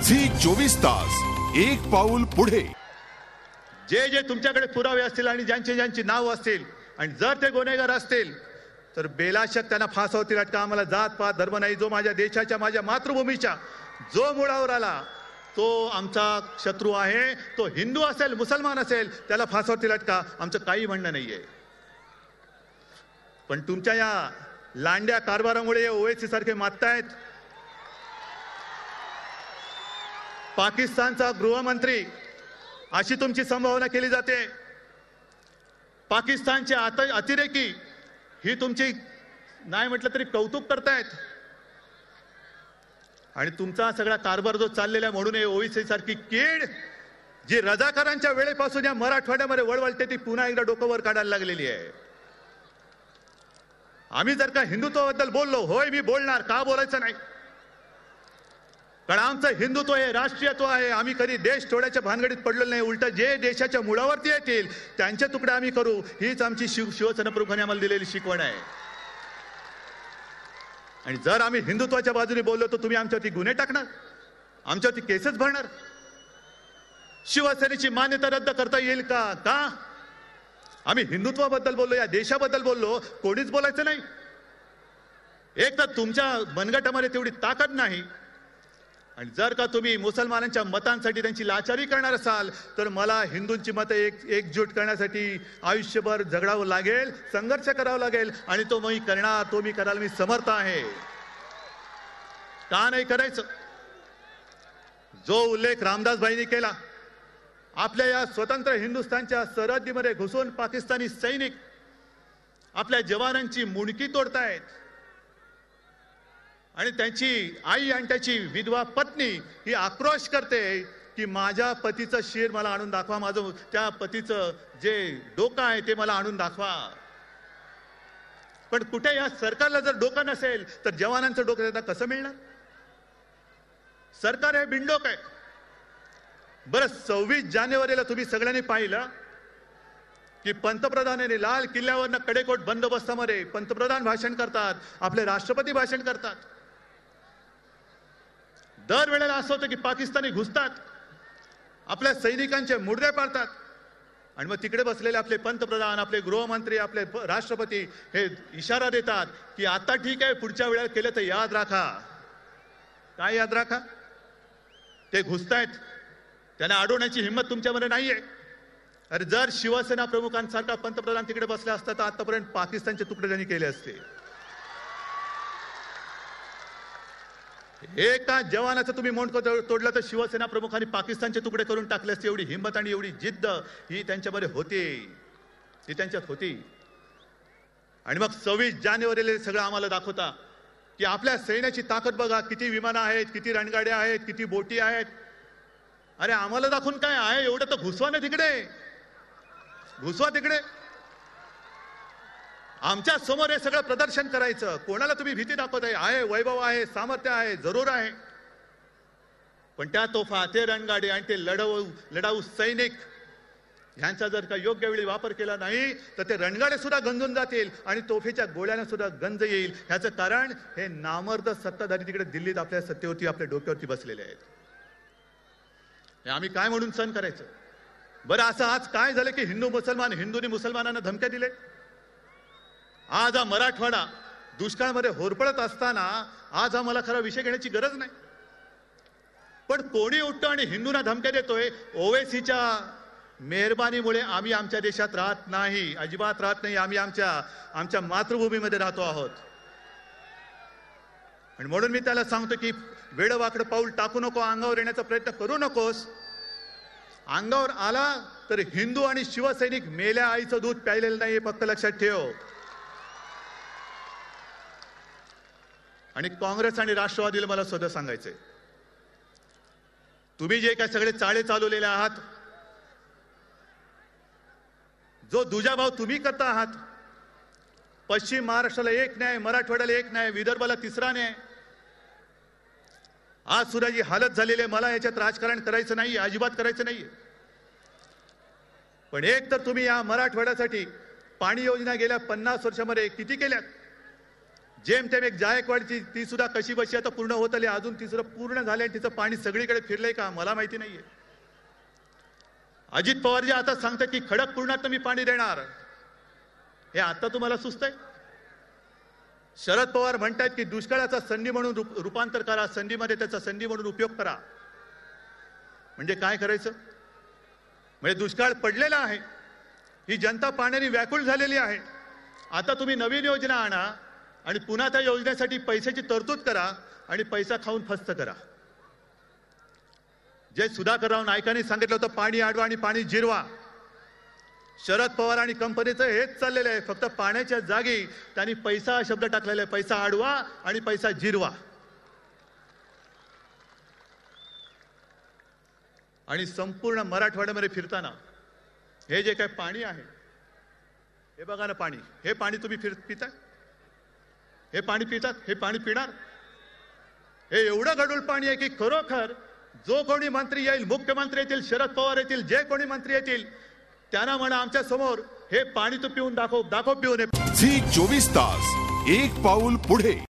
Zee 24 तास एक पाऊल पुढे। जे जे तुमच्याकडे पुरावे असतील आणि ज्यांची नाव असतील आणि जर ते गुन्हेगार असतील तर बेलाशक त्यांना फासावतील अटका। आम्हाला जात पात धर्म नाही। जो माझ्या देशाच्या माझ्या मातृभूमीच्या जो मुळावर आला तो आमचा शत्रू आहे। तो हिंदू असेल मुसलमान असेल त्याला फासावतील अटका। आमचं काही म्हणणं नाहीये। पण तुमच्या या लांड्या कारभारामुळे ओवैसी सारखे माततायत। पाकिस्तानचा गृहमंत्री अशी तुमची संभावना केली जाते। पाकिस्तानचे अतिरेकी ही तुमची नाही म्हटलं तरी कौतुक करतायत आणि तुमचा सगळा कारभार जो चाललेला म्हणून ओवैसी सारखी कीड जी रजाकारांच्या वेळेपासून या मराठवाड्यामध्ये वळवळते ती पुन्हा एकदा डोकं वर काढायला लागलेली आहे। आम्ही जर का हिंदुत्वाबद्दल बोललो, होय मी बोलणार, का बोलायचं नाही, कारण आमचं हिंदुत्व हे राष्ट्रीयत्व आहे। आम्ही कधी देश तोडायच्या भानगडीत पडलेलो नाही। उलट जे देशाच्या मुळावरती येतील त्यांचे तुकडे आम्ही करू, हीच आमची शिवसेना प्रमुखांनी आम्हाला दिलेली शिकवण आहे। आणि जर आम्ही हिंदुत्वाच्या बाजूने बोललो तर तुम्ही आमच्यावरती गुन्हे टाकणार, आमच्यावरती केसेस भरणार। शिवसेनेची मान्यता रद्द करता येईल का? का आम्ही हिंदुत्वाबद्दल बोललो, या देशाबद्दल बोललो, कोणीच बोलायचं नाही। एक तर तुमच्या मनगटामध्ये तेवढी ताकद नाही आणि जर का तुम्ही मुसलमानांच्या मतांसाठी त्यांची लाचारी करणार असाल तर मला हिंदूंची मतं एकजूट करण्यासाठी आयुष्यभर झगडावं लागेल, संघर्ष करावा लागेल आणि तो मी करणार, तो मी करायला मी समर्थ आहे। का नाही करायचं? जो उल्लेख रामदासभाईंनी केला, आपल्या या स्वतंत्र हिंदुस्थानच्या सरहद्दीमध्ये घुसून पाकिस्तानी सैनिक आपल्या जवानांची मुंडकी तोडतायत आणि त्यांची आई आणि त्याची विधवा पत्नी ही आक्रोश करते की माझ्या पतीचं शिर मला आणून दाखवा, माझं त्या पतीचं जे डोकं आहे ते मला आणून दाखवा। पण कुठे या सरकारला जर डोकं नसेल तर जवानांचं डोकं त्यांना कसं मिळणार? सरकार हे बिनडोक आहे। बरं, 26 जानेवारीला तुम्ही सगळ्यांनी पाहिलं की पंतप्रधानांनी लाल किल्ल्यावरनं कडेकोट बंदोबस्तामध्ये पंतप्रधान भाषण करतात, आपले राष्ट्रपती भाषण करतात। दरवेळेला असं होतं की पाकिस्तानी घुसतात, आपल्या सैनिकांचे मुर्दे पाडतात आणि मग तिकडे बसलेले आपले पंतप्रधान, आपले गृहमंत्री, आपले राष्ट्रपती हे इशारा देतात की आता ठीक आहे, पुढच्या वेळेला केलं तर याद राखा। काय याद राखा? ते घुसतायत, त्यांना अडवण्याची हिंमत तुमच्यामध्ये नाहीये। अरे जर शिवसेना प्रमुखांसारखा पंतप्रधान तिकडे बसले असता तर आतापर्यंत पाकिस्तानचे तुकडे त्यांनी केले असते। एका जवानाचं तुम्ही मुंडकं तोडलं तर शिवसेना प्रमुखांनी पाकिस्तानचे तुकडे करून टाकले असते। एवढी हिंमत आणि एवढी जिद्द ही त्यांच्यामध्ये होती, ती त्यांच्यात होती। आणि मग 26 जानेवारीला सगळं आम्हाला दाखवता की आपल्या सैन्याची ताकद बघा, किती विमानं आहेत, किती रणगाड्या आहेत, किती बोटी आहेत। अरे आम्हाला दाखवून काय आहे? एवढं तर घुसवा ना तिकडे, घुसवा तिकडे। आमच्या समोर हे सगळं प्रदर्शन करायचं, कोणाला तुम्ही भीती दाखवताय? आहे वैभव आहे, सामर्थ्य आहे, जरूर आहे, पण त्या तोफा, ते रणगाडे आणि ते लढाऊ सैनिक ह्यांचा जर का योग्य वेळी वापर केला नाही तर ते रणगाडे सुद्धा गंजून जातील आणि तोफेच्या गोळ्याने सुद्धा गंज येईल। ह्याचं कारण हे नामर्द सत्ताधारी तिकडे दिल्लीत आपल्या सत्तेवरती, आपल्या डोक्यावरती बसलेले आहेत। आम्ही काय म्हणून सहन करायचं? बरं, असं आज काय झालं की हिंदूंनी मुसलमानांना धमक्या दिले? आज हा मराठवाडा दुष्काळामध्ये होरपळत असताना आज हा मला खरा विषय घेण्याची गरज नाही, पण कोणी उठतो आणि हिंदूंना धमक्या देतोय? ओवैसीच्या मेहरबानीमुळे आम्ही आमच्या देशात राहत नाही, अजिबात राहत नाही। आम्ही आमच्या मातृभूमीमध्ये राहतो आहोत आणि म्हणून मी त्याला सांगतो की वेडवाकडं पाऊल टाकू नको, अंगावर येण्याचा प्रयत्न करू नकोस। अंगावर आला तर हिंदू आणि शिवसैनिक मेल्या आईचं दूध प्यायलेलं नाही, फक्त लक्षात ठेव। आणि काँग्रेस आणि राष्ट्रवादीला मला सुद्धा सांगायचंय, तुम्ही जे काय सगळे चाळे चालवलेले आहात, जो दुजाभाव तुम्ही करता आहात, पश्चिम महाराष्ट्राला एक न्याय, मराठवाड्याला एक न्याय, विदर्भाला तिसरा न्याय, आज सुद्धा जी हालत झालेली आहे, मला याच्यात राजकारण करायचं नाही, अजिबात करायचं नाहीये। पण एक तर तुम्ही या मराठवाड्यासाठी पाणी योजना गेल्या 50 वर्षामध्ये किती केल्यात? जेमतेम एक जायकवाडची ती सुद्धा कशी बशी आता पूर्ण होत आली, अजून ती सुद्धा पूर्ण झाली आणि तिचं पाणी सगळीकडे फिरलंय का मला माहिती नाहीये. अजित पवारजी आता सांगतात की खडकपूर्णात मी पाणी देणार. हे आता तुम्हाला सुचतंय? शरद पवार म्हणतात की दुष्काळाचा संधी म्हणून रूपांतर करा, संधीमध्ये त्याचा संधी म्हणून उपयोग करा. म्हणजे काय करायचं? म्हणजे दुष्काळ पडलेला आहे, ही जनता पाण्याने व्याकुळ झालेली आहे. आता तुम्ही नवीन योजना आणा आणि पुन्हा त्या योजनेसाठी पैशाची तरतूद करा आणि पैसा खाऊन फस्त करा. जे सुधाकरराव नाईकांनी सांगितलं होतं पाणी अडवा आणि पाणी जिरवा, शरद पवार आणि कंपनीचं हेच चाललेलं आहे. फक्त पाण्याच्या जागी त्यांनी पैसा हा शब्द टाकलेला आहे. पैसा अडवा आणि पैसा जिरवा. आणि संपूर्ण मराठवाड्यामध्ये फिरताना हे जे काही पाणी आहे, हे बघा ना पाणी, हे पाणी तुम्ही पिताय? हे पाणी पितात? हे पाणी पिणार? हे एवढं गढूळ पाणी आहे की खरोखर जो कोणी मंत्री येईल, मुख्यमंत्री येतील, शरद पवार येतील, जे कोणी मंत्री येतील, त्यांना म्हणा आमच्या समोर हे पाणी तू पिऊन दाखव पिऊन. झी 24 तास एक पाऊल पुढे.